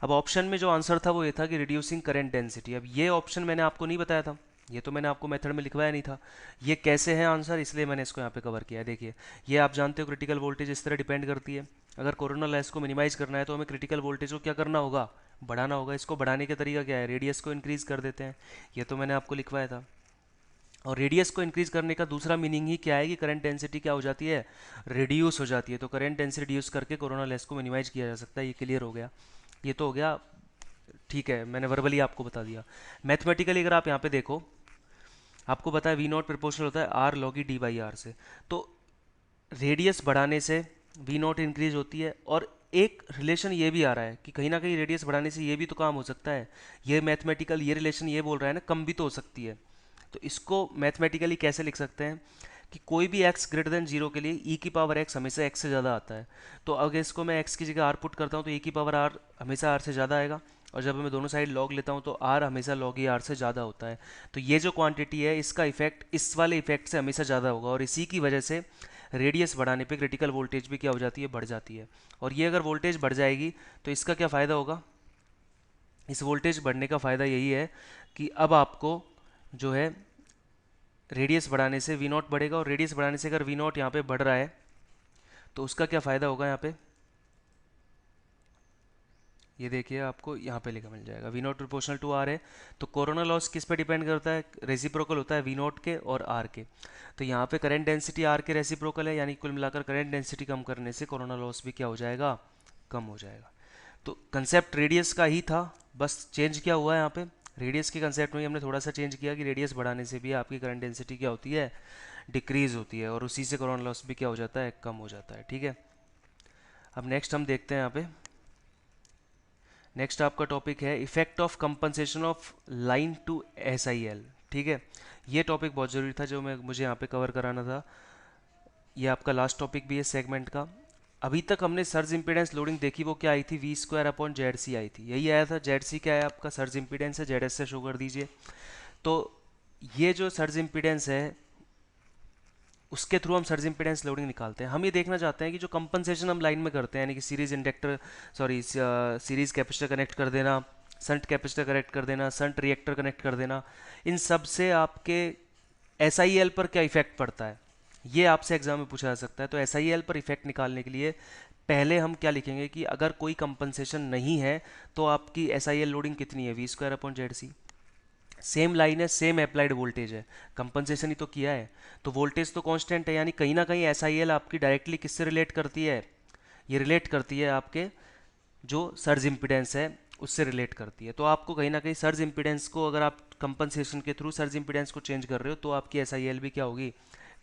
अब ऑप्शन में जो आंसर था वो ये था कि रिड्यूसिंग करंट डेंसिटी। अब ये ऑप्शन मैंने आपको नहीं बताया था, ये तो मैंने आपको मेथड में लिखवाया नहीं था। ये कैसे है आंसर, इसलिए मैंने इसको यहाँ पे कवर किया है। देखिए, ये आप जानते हो क्रिटिकल वोल्टेज इस तरह डिपेंड करती है। अगर कोरोना लॉस को मिनिमाइज करना है तो हमें क्रिटिकल वोल्टेज को क्या करना होगा, बढ़ाना होगा। इसको बढ़ाने का तरीका क्या है, रेडियस को इंक्रीज कर देते हैं। ये तो मैंने आपको लिखवाया था। और रेडियस को इंक्रीज करने का दूसरा मीनिंग ही क्या है कि करंट डेंसिटी क्या हो जाती है, रिड्यूस हो जाती है। तो करंट डेंसिटी रिड्यूस करके कोरोना लॉस को मिनिमाइज किया जा सकता है। ये क्लियर हो गया, ये तो हो गया। ठीक है, मैंने वर्बली आपको बता दिया। मैथमेटिकली अगर आप यहाँ पे देखो, आपको पता है वी नॉट प्रोपोर्शनल होता है R log e D by R से। तो रेडियस बढ़ाने से वी नॉट इंक्रीज होती है, और एक रिलेशन ये भी आ रहा है कि कहीं ना कहीं रेडियस बढ़ाने से ये भी तो काम हो सकता है। ये मैथमेटिकल ये रिलेशन ये बोल रहा है ना, कम भी तो हो सकती है। तो इसको मैथमेटिकली कैसे लिख सकते हैं कि कोई भी x ग्रेटर देन जीरो के लिए e की पावर x हमेशा x से ज़्यादा आता है। तो अगर इसको मैं x की जगह r पुट करता हूँ तो e की पावर r हमेशा r से ज़्यादा आएगा। और जब मैं दोनों साइड log लेता हूँ तो r हमेशा log e r से ज़्यादा होता है। तो ये जो क्वांटिटी है इसका इफेक्ट इस वाले इफेक्ट से हमेशा ज़्यादा होगा, और इसी की वजह से रेडियस बढ़ाने पे क्रिटिकल वोल्टेज भी क्या हो जाती है, बढ़ जाती है। और ये अगर वोल्टेज बढ़ जाएगी तो इसका क्या फ़ायदा होगा, इस वोल्टेज बढ़ने का फ़ायदा यही है कि अब आपको जो है रेडियस बढ़ाने से वी नॉट बढ़ेगा, और रेडियस बढ़ाने से अगर वी नॉट यहाँ पे बढ़ रहा है तो उसका क्या फ़ायदा होगा, यहाँ पे ये देखिए आपको यहाँ पे लिखा मिल जाएगा V not proportional to R है। तो कोरोना लॉस किस पे डिपेंड करता है, रेसिप्रोकल होता है वी नॉट के और आर के। तो यहाँ पे करंट डेंसिटी आर के रेसिप्रोकल है, यानी कुल मिलाकर करंट डेंसिटी कम करने से कोरोना लॉस भी क्या हो जाएगा, कम हो जाएगा। तो कंसेप्ट रेडियस का ही था, बस चेंज क्या हुआ है यहाँ पे, रेडियस के कंसेप्ट में ही हमने थोड़ा सा चेंज किया कि रेडियस बढ़ाने से भी आपकी करंट डेंसिटी क्या होती है, डिक्रीज होती है, और उसी से कोरोना लॉस भी क्या हो जाता है, कम हो जाता है। ठीक है, अब नेक्स्ट हम देखते हैं यहाँ पे। नेक्स्ट आपका टॉपिक है effect of compensation of line to SIL। ठीक है, ये टॉपिक बहुत ज़रूरी था जो मुझे यहाँ पे कवर कराना था। ये आपका लास्ट टॉपिक भी है सेगमेंट का। अभी तक हमने सर्ज इम्पीडेंस लोडिंग देखी, वो क्या आई थी, V² अपॉन ZC आई थी, यही आया था। ZC क्या है आपका, सर्ज इम्पीडेंस है, ZS से शो कर दीजिए। तो ये जो सर्ज इम्पीडेंस है उसके थ्रू हम सर्ज इम्पीडेंस लोडिंग निकालते हैं। हम ये देखना चाहते हैं कि जो कंपनसेशन हम लाइन में करते हैं, यानी कि series inductor sorry series capacitor connect कर देना, संट कैपेसिटर कनेक्ट कर देना, संट रिएक्टर कनेक्ट कर देना, इन सब से आपके SIL पर क्या इफेक्ट पड़ता है, ये आपसे एग्जाम में पूछा जा सकता है। तो SIL पर इफेक्ट निकालने के लिए पहले हम क्या लिखेंगे कि अगर कोई कंपनसेशन नहीं है तो आपकी SIL लोडिंग कितनी है, V²/ZC। सेम लाइन है, सेम अप्लाइड वोल्टेज है, कंपनसेशन ही तो किया है, तो वोल्टेज तो कांस्टेंट है। यानी कहीं ना कहीं SIL आपकी डायरेक्टली किससे रिलेट करती है, ये रिलेट करती है आपके जो सर्ज इम्पीडेंस है उससे रिलेट करती है। तो आपको कहीं ना कहीं सर्ज इम्पीडेंस को, अगर आप कंपनसेशन के थ्रू सर्ज इम्पीडेंस को चेंज कर रहे हो तो आपकी SIL भी क्या होगी,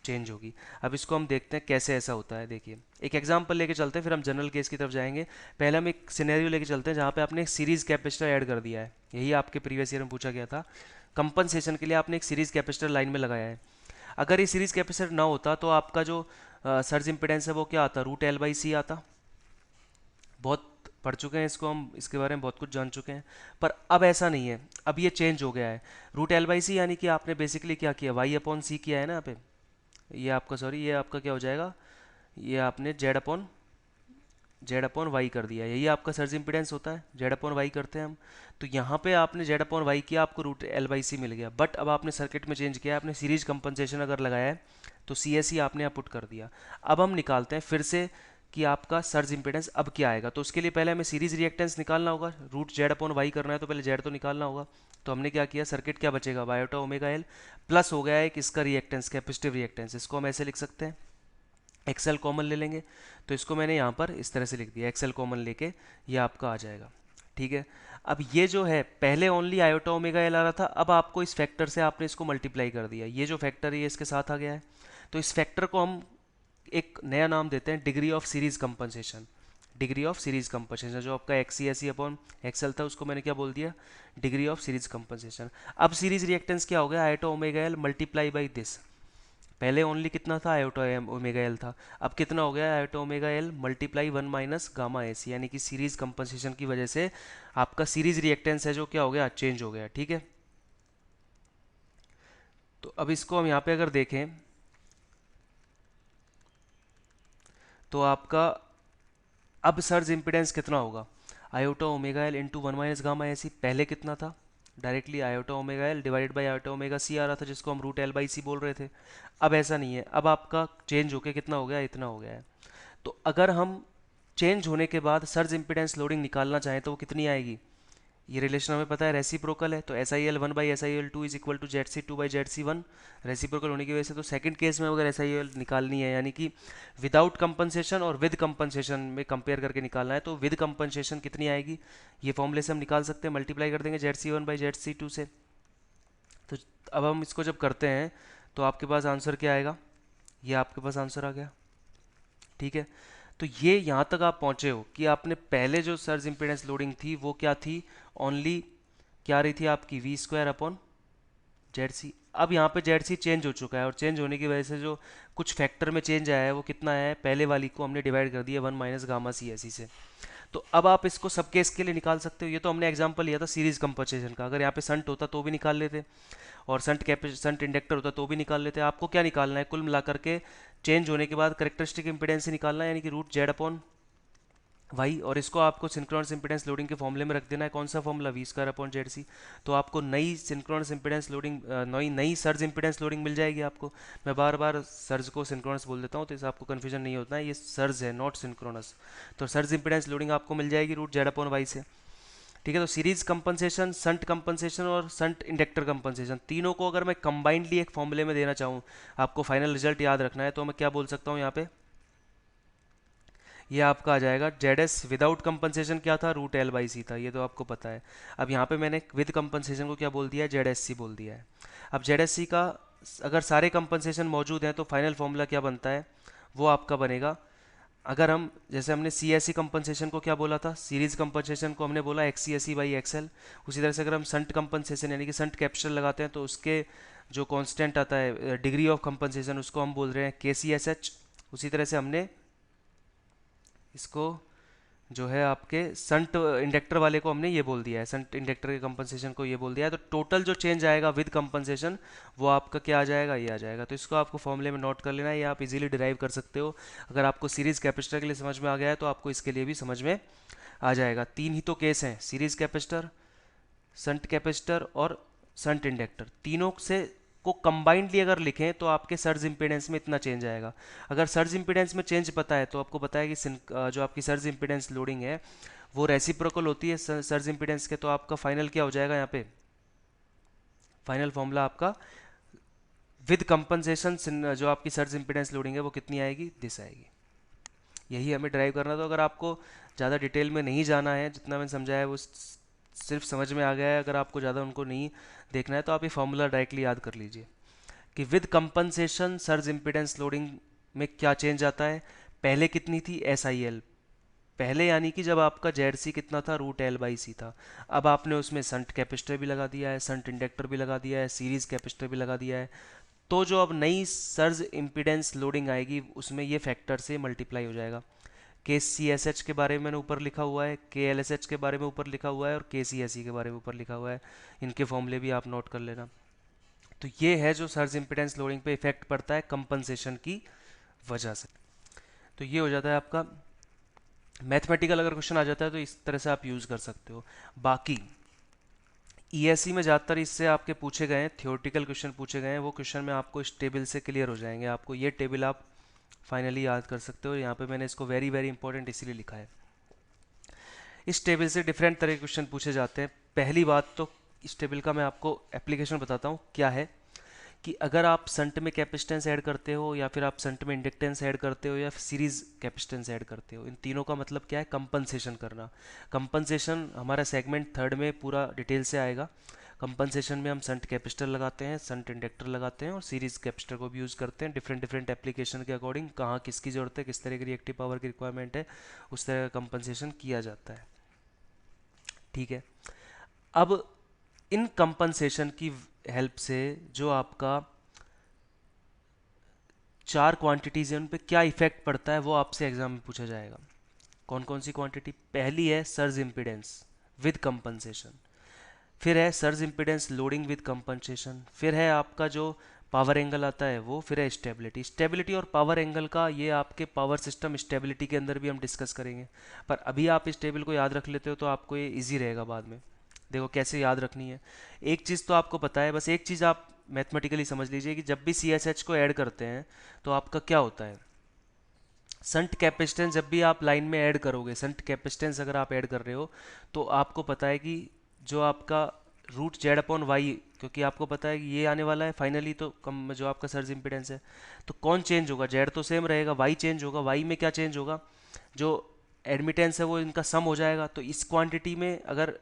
चेंज होगी। अब इसको हम देखते हैं कैसे ऐसा होता है। देखिए, एक एग्जांपल लेके चलते हैं, फिर हम जनरल केस की तरफ जाएंगे। पहले हम एक सिनेरियो लेके चलते हैं जहाँ पे आपने एक सीरीज कैपेसिटर ऐड कर दिया है, यही आपके प्रीवियस ईयर में पूछा गया था। कंपनसेशन के लिए आपने एक सीरीज कैपेसिटर लाइन में लगाया है। अगर ये सीरीज कैपेसिटर ना होता तो आपका जो सर्ज इम्पिडेंस है वो क्या आता, √L/C आता। बहुत पढ़ चुके हैं इसको हम, इसके बारे में बहुत कुछ जान चुके हैं। पर अब ऐसा नहीं है, अब ये चेंज हो गया है। √L/C यानी कि आपने बेसिकली क्या किया, Y/C किया है ना यहाँ पे। ये आपका सॉरी, ये आपका क्या हो जाएगा, ये आपने Z/Y कर दिया, यही आपका सर्ज इम्पिडेंस होता है, Z/Y करते हैं हम। तो यहाँ पे आपने Z/Y किया, आपको √L/C मिल गया। बट अब आपने सर्किट में चेंज किया, आपने सीरीज कंपनसेशन अगर लगाया है तो CSE आपने यहाँ पुट कर दिया। अब हम निकालते हैं फिर से कि आपका सर्ज इम्पिडेंस अब क्या आएगा। तो उसके लिए पहले हमें सीरीज रिएक्टेंस निकालना होगा, √Z/Y करना है तो पहले Z तो निकालना होगा। तो हमने क्या किया, सर्किट क्या बचेगा, बायोटा ओमेगा L प्लस हो गया है कि इसका रिएक्टेंस कैपेसिटिव रिएक्टेंस, इसको हम ऐसे लिख सकते हैं एक्सएल कॉमन ले लेंगे, तो इसको मैंने यहाँ पर इस तरह से लिख दिया, एक्सएल कॉमन लेके ये आपका आ जाएगा। ठीक है, अब ये जो है पहले ओनली आयोटा ओमेगा एल आ रहा था, अब आपको इस फैक्टर से आपने इसको मल्टीप्लाई कर दिया, ये जो फैक्टर है ये इसके साथ आ गया है। तो इस फैक्टर को हम एक नया नाम देते हैं degree of series compensation. Degree of series compensation, जो आपका X C S C upon XL था उसको मैंने क्या बोल दिया, डिग्री ऑफ सीरीज कंपनसेशन। अब सीरीज रिएक्टेंस क्या हो गया, iota omega L multiply by this. पहले ओनली कितना था, आयोटा ओमेगा एल था, अब कितना हो गया, iota omega L multiply 1 minus gamma A C, यानी कि सीरीज कंपनसेशन की वजह से आपका सीरीज रिएक्टेंस है जो क्या हो गया, चेंज हो गया। ठीक है, तो अब इसको हम यहाँ पे अगर देखें तो आपका अब सर्ज इम्पिडेंस कितना होगा, iota omega L into 1 minus gamma A C. पहले कितना था, directly iota omega L divided by iota omega C आ रहा था, जिसको हम रूट एल बाई सी बोल रहे थे। अब ऐसा नहीं है, अब आपका चेंज होके कितना हो गया, इतना हो गया है। तो अगर हम चेंज होने के बाद सर्ज इम्पिडेंस लोडिंग निकालना चाहें तो वो कितनी आएगी, ये रिलेशन हमें पता है रेसिप्रोकल है, तो S I L one by S I L two is equal to Z C two by Z C one, reciprocal होने की वजह से। तो सेकंड केस में अगर एस आई एल निकालनी है, यानी कि विदाउट कंपनसेशन और विद कंपनसेशन में कंपेयर करके निकालना है, तो विद कंपनसेशन कितनी आएगी, ये फॉर्मूले से हम निकाल सकते हैं, मल्टीप्लाई कर देंगे Z C one by Z C two से। तो अब हम इसको जब करते हैं तो आपके पास आंसर क्या आएगा, ये आपके पास आंसर आ गया। ठीक है, तो ये यहाँ तक आप पहुँचे हो कि आपने पहले जो सर्ज इम्पीडेंस लोडिंग थी वो क्या थी, ओनली क्या रही थी आपकी V square upon Z C. अब यहाँ पे जेड सी चेंज हो चुका है, और चेंज होने की वजह से जो कुछ फैक्टर में चेंज आया है वो कितना आया है, पहले वाली को हमने डिवाइड कर दिया 1 minus gamma C S C से। तो अब आप इसको सब केस के लिए निकाल सकते हो। ये तो हमने एग्जांपल लिया था सीरीज कंपनसेशन का, अगर यहाँ पे संट होता तो भी निकाल लेते, और संट इंडक्टर होता तो भी निकाल लेते। आपको क्या निकालना है, कुल मिलाकर के चेंज होने के बाद करेक्टरिस्टिक इंपीडेंस से निकालना है, यानी कि रूट जेड अपॉन वाई, और इसको आपको सिंक्रोनस इंपीडेंस लोडिंग के फॉर्मूले में रख देना है, कौन सा formula, V square upon Z C. तो आपको नई सिंक्रोनस इंपीडेंस लोडिंग, नई सर्ज इंपीडेंस लोडिंग मिल जाएगी आपको। मैं बार बार सर्ज को सिंक्रोनस बोल देता हूँ तो इससे आपको कन्फ्यूजन नहीं होता है, ये सर्ज है नॉट सिंक्रोनस। तो सर्ज इंपीडेंस लोडिंग आपको मिल जाएगी रूट जेड अपॉन वाई से। ठीक है, तो सीरीज कंपनसेशन, संट कंपनसेशन और संट इंडक्टर कंपनसेशन, तीनों को अगर मैं कंबाइंडली एक फॉर्मूले में देना चाहूँ, आपको फाइनल रिजल्ट याद रखना है, तो मैं क्या बोल सकता हूँ यहाँ पे, ये आपका आ जाएगा जेड एस विदाउट कंपनसेशन क्या था, रूट एल बाई सी था, ये तो आपको पता है। अब यहाँ पे मैंने विद कंपनसेशन को क्या बोल दिया है, जेड एस सी बोल दिया है। अब जेड एस सी का अगर सारे कंपनसेशन मौजूद हैं तो फाइनल फॉर्मूला क्या बनता है, वो आपका बनेगा, अगर हम जैसे हमने सी एस सी कंपनसेशन को क्या बोला था, सीरीज कंपनसेशन को हमने बोला X C S C by XL, उसी तरह से अगर हम संट कंपनसेशन यानी कि संट कैपिटल लगाते हैं तो उसके जो कांस्टेंट आता है डिग्री ऑफ कंपनसेशन, उसको हम बोल रहे हैं के सी एस एच। उसी तरह से हमने इसको जो है आपके संट इंडक्टर वाले को हमने ये बोल दिया है, संट इंडक्टर के कंपनसेशन को ये बोल दिया है। तो टोटल जो चेंज आएगा विद कंपनसेशन वो आपका क्या आ जाएगा, ये आ जाएगा। तो इसको आपको फॉर्मूले में नोट कर लेना है, ये आप इजीली डिराइव कर सकते हो। अगर आपको सीरीज कैपेसिटर के लिए समझ में आ गया है तो आपको इसके लिए भी समझ में आ जाएगा। तीन ही तो केस हैं, सीरीज कैपेसिटर, संट कैपेसिटर और संट इंडक्टर, तीनों से को कंबाइंडली अगर लिखें तो आपके सर्ज इम्पीडेंस में इतना चेंज आएगा। अगर सर्ज इम्पीडेंस में चेंज पता है तो आपको पता है कि जो आपकी सर्ज इम्पीडेंस लोडिंग है वो रेसिप्रोकल होती है सर्ज इम्पीडेंस के, तो आपका फाइनल क्या हो जाएगा, यहाँ पे फाइनल फॉर्मूला आपका विद कंपनसेशन जो आपकी सर्ज इम्पीडेंस लोडिंग है वो कितनी आएगी, दिस आएगी। यही हमें ड्राइव करना। तो अगर आपको ज़्यादा डिटेल में नहीं जाना है, जितना मैंने समझाया है वो सिर्फ समझ में आ गया है, अगर आपको ज़्यादा उनको नहीं देखना है तो आप ये फॉर्मूला डायरेक्टली याद कर लीजिए कि with compensation surge impedance loading में क्या चेंज आता है। पहले कितनी थी, एस आई एल, पहले यानी कि जब आपका जेड सी कितना था, रूट एल बाई सी था। अब आपने उसमें संट कैपेसिटर भी लगा दिया है, संट इंडक्टर भी लगा दिया है, सीरीज कैपेसिटर भी लगा दिया है। तो जो अब नई सर्ज इम्पीडेंस लोडिंग आएगी उसमें ये फैक्टर से मल्टीप्लाई हो जाएगा। के सी एस एच के बारे में मैंने ऊपर लिखा हुआ है, के एल एस एच के बारे में ऊपर लिखा हुआ है, और के सी एस ई के बारे में ऊपर लिखा हुआ है। इनके फॉर्मूले भी आप नोट कर लेना। तो ये है जो सर्ज इम्पीडेंस लोडिंग पे इफेक्ट पड़ता है कंपनसेशन की वजह से। तो ये हो जाता है आपका मैथमेटिकल, अगर क्वेश्चन आ जाता है तो इस तरह से आप यूज़ कर सकते हो। बाकी ईएससी में ज़्यादातर इससे आपके पूछे गए हैं, थियोरटिकल क्वेश्चन पूछे गए हैं, वो क्वेश्चन में आपको इस टेबल से क्लियर हो जाएंगे। आपको ये टेबल आप फाइनली याद कर सकते हो। यहाँ पे मैंने इसको वेरी वेरी इंपॉर्टेंट इसीलिए लिखा है। इस टेबल से डिफरेंट तरह के क्वेश्चन पूछे जाते हैं। पहली बात तो इस टेबल का मैं आपको एप्लीकेशन बताता हूँ क्या है। कि अगर आप संट में कैपेसिटेंस ऐड करते हो या फिर आप संट में इंडक्टेंस ऐड करते हो या फिर सीरीज कैपेसिटेंस ऐड करते हो, इन तीनों का मतलब क्या है? कंपनसेशन करना। कंपनसेशन हमारा सेगमेंट थर्ड में पूरा डिटेल से आएगा। कंपनसेशन में हम संट कैपेसिटर लगाते हैं, संट इंडक्टर लगाते हैं और सीरीज कैपेसिटर को भी यूज़ करते हैं। डिफरेंट डिफरेंट एप्लीकेशन के अकॉर्डिंग कहाँ किसकी ज़रूरत है, किस तरह की रिएक्टिव पावर की रिक्वायरमेंट है, उस तरह का कंपनसेशन किया जाता है। ठीक है। अब इन कंपनसेशन की हेल्प से जो आपका चार क्वांटिटीज हैं उन पे क्या इफेक्ट पड़ता है वो आपसे एग्जाम में पूछा जाएगा। कौन कौन सी क्वांटिटी? पहली है सर्ज इम्पिडेंस विद कंपनसेशन, फिर है surge impedance loading with compensation, फिर है आपका जो पावर एंगल आता है वो, फिर है स्टेबिलिटी। स्टेबिलिटी और पावर एंगल का ये आपके पावर सिस्टम स्टेबिलिटी के अंदर भी हम डिस्कस करेंगे, पर अभी आप इस टेबल को याद रख लेते हो तो आपको ये इजी रहेगा बाद में। देखो कैसे याद रखनी है। एक चीज़ तो आपको पता है, बस एक चीज़ आप मैथमेटिकली समझ लीजिए कि जब भी सी एस एच को ऐड करते हैं तो आपका क्या होता है? संट कैपेसिटेंस जब भी आप लाइन में ऐड करोगे, संट कैपेसिटेंस अगर आप ऐड कर रहे हो तो आपको पता है कि जो आपका रूट जेड अपॉन वाई, क्योंकि आपको पता है कि ये आने वाला है फाइनली, तो कम जो आपका सर्ज इम्पिडेंस है, तो कौन चेंज होगा? जेड तो सेम रहेगा, वाई चेंज होगा। वाई में क्या चेंज होगा? जो एडमिटेंस है वो इनका सम हो जाएगा। तो इस क्वांटिटी में अगर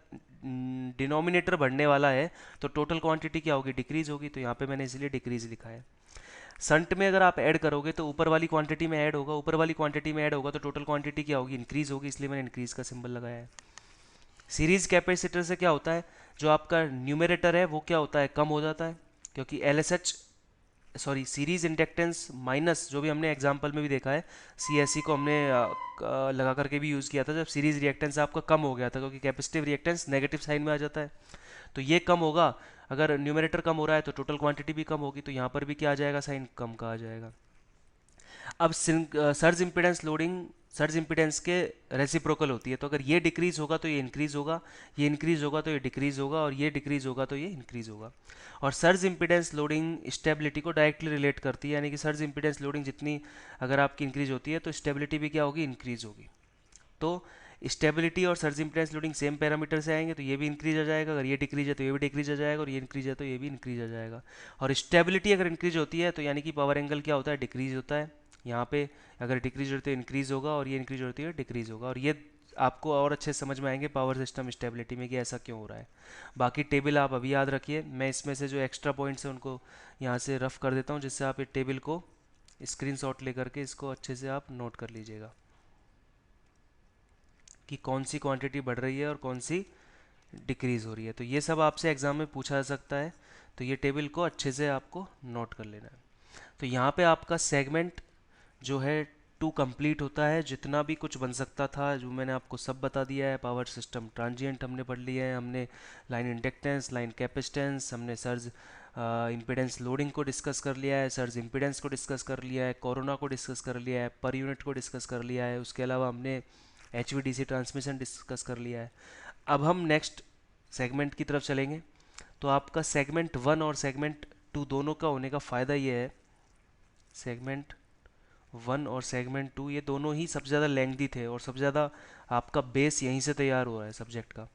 डिनोमिनेटर बढ़ने वाला है तो टोटल क्वांटिटी क्या होगी? डिक्रीज होगी। तो यहाँ पे मैंने इसलिए डिक्रीज लिखा है। संट में अगर आप ऐड करोगे तो ऊपर वाली क्वांटिटी में ऐड होगा, ऊपर वाली क्वांटिटी में ऐड होगा तो टोटल क्वांटिटी क्या होगी? इंक्रीज होगी, इसलिए मैंने इंक्रीज का सिंबल लगाया है। सीरीज कैपेसिटर से क्या होता है? जो आपका न्यूमरेटर है वो क्या होता है? कम हो जाता है, क्योंकि L S H sorry series inductance minus, जो भी हमने एग्जांपल में भी देखा है, सी एस सी को हमने लगा करके भी यूज़ किया था जब सीरीज रिएक्टेंस आपका कम हो गया था, क्योंकि कैपेसिटिव रिएक्टेंस नेगेटिव साइन में आ जाता है। तो ये कम होगा, अगर न्यूमरेटर कम हो रहा है तो टोटल क्वांटिटी भी कम होगी, तो यहाँ पर भी क्या आ जाएगा? साइन कम का आ जाएगा। अब surge impedance loading surge impedance के रेसिप्रोकल होती है, तो अगर ये डिक्रीज होगा तो ये इंक्रीज होगा, ये इंक्रीज होगा तो ये डिक्रीज होगा, और ये डिक्रीज होगा तो ये इंक्रीज होगा। और सर्ज इम्पिडेंस लोडिंग स्टेबिलिटी को डायरेक्टली रिलेट करती है, यानी कि सर्ज इम्पिडेंस लोडिंग जितनी अगर आपकी इंक्रीज होती है तो स्टेबिलिटी भी क्या होगी? इंक्रीज होगी। तो स्टेबिलिटी और surge impedance loading same parameter से आएंगे, तो ये भी इंक्रीज आ जाएगा, अगर ये डिक्रीज है तो ये भी डिक्रीज आ जाएगा, और ये इंक्रीज है तो ये भी इंक्रीज आ जाएगा। और स्टेबिलिटी अगर इंक्रीज होती है तो यानी कि पावर एंगल क्या होता है? डिक्रीज होता है। यहाँ पे अगर डिक्रीज होती है इंक्रीज होगा, और ये इंक्रीज होती है डिक्रीज होगा। और ये आपको और अच्छे से समझ में आएंगे पावर सिस्टम स्टेबिलिटी में कि ऐसा क्यों हो रहा है। बाकी टेबल आप अभी याद रखिए, मैं इसमें से जो एक्स्ट्रा पॉइंट्स हैं उनको यहाँ से रफ कर देता हूँ, जिससे आप ये टेबल को स्क्रीनशॉट लेकर के इसको अच्छे से आप नोट कर लीजिएगा कि कौन सी क्वांटिटी बढ़ रही है और कौन सी डिक्रीज हो रही है। तो ये सब आपसे एग्जाम में पूछा जा सकता है, तो ये टेबल को अच्छे से आपको नोट कर लेना है। तो यहाँ पे आपका सेगमेंट जो है टू कंप्लीट होता है। जितना भी कुछ बन सकता था जो मैंने आपको सब बता दिया है। पावर सिस्टम ट्रांजिएंट हमने पढ़ लिया है, हमने लाइन इंडक्टेंस, लाइन कैपेसिटेंस, हमने सर्ज इम्पिडेंस लोडिंग को डिस्कस कर लिया है, सर्ज इम्पिडेंस को डिस्कस कर लिया है, कोरोना को डिस्कस कर लिया है, पर यूनिट को डिस्कस कर लिया है, उसके अलावा हमने H V D C transmission discuss कर लिया है। अब हम नेक्स्ट सेगमेंट की तरफ चलेंगे। तो आपका सेगमेंट वन और सेगमेंट टू दोनों का होने का फ़ायदा ये है, सेगमेंट वन और सेगमेंट टू ये दोनों ही सबसे ज़्यादा लेंथी थे और सबसे ज़्यादा आपका बेस यहीं से तैयार हुआ है सब्जेक्ट का।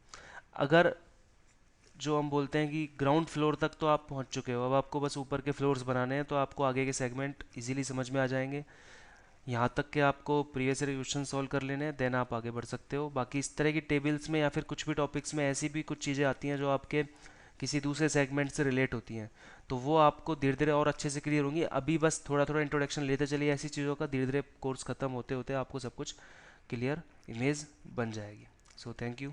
अगर जो हम बोलते हैं कि ग्राउंड फ्लोर तक तो आप पहुंच चुके हो, अब आपको बस ऊपर के फ्लोर्स बनाने हैं, तो आपको आगे के सेगमेंट इजीली समझ में आ जाएंगे। यहाँ तक कि आपको प्रीवियस ईयर क्वेश्चन सॉल्व कर लेने हैं, देन आप आगे बढ़ सकते हो। बाकी इस तरह की टेबल्स में या फिर कुछ भी टॉपिक्स में ऐसी भी कुछ चीज़ें आती हैं जो आपके किसी दूसरे सेगमेंट से रिलेट होती हैं, तो वो आपको धीरे धीरे और अच्छे से क्लियर होंगी। अभी बस थोड़ा थोड़ा इंट्रोडक्शन लेते चलिए ऐसी चीज़ों का, धीरे धीरे कोर्स ख़त्म होते होते आपको सब कुछ क्लियर इमेज बन जाएगी। So thank you.